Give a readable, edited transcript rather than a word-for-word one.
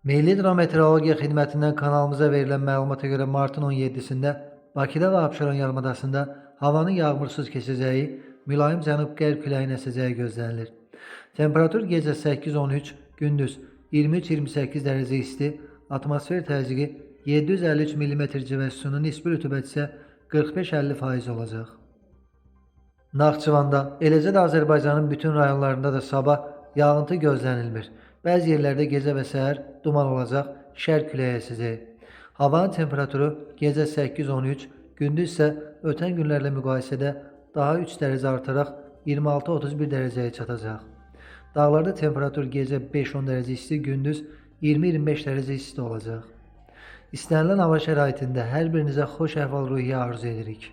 Milli Hidrometeorologiya Xidmətindən kanalımıza verilən məlumata görə martın 17-sində Bakıda və Abşeron yarımadasında havanın yağmursuz keçəcəyi, mülayim cənub-qərb küləyinin əsəcəyi gözlənilir. Temperatur gecə 8-13, gündüz 23-28 dərəcə isti, atmosfer təzyiqi 753 mm civə sütunu, nisbi rütubət isə 45-50% olacaq. Naxçıvanda, eləcə də Azərbaycanın bütün rayonlarında da sabah yağıntı gözlənilmir. Bəzi yerlərdə gecə və səhər duman olacaq, şərq küləyi əsəcək. Havanın temperaturu gecə 8-13, gündüz isə ötən günlərlə müqayisədə daha 3 dərəcə artaraq 26-31 dərəcəyə çatacaq. Dağlarda temperatur gecə 5-10 dərəcə isti, gündüz 20-25 dərəcə isti olacaq. İstənilən hava şəraitində hər birinizə xoş əhval-ruhiyyə arzu edirik.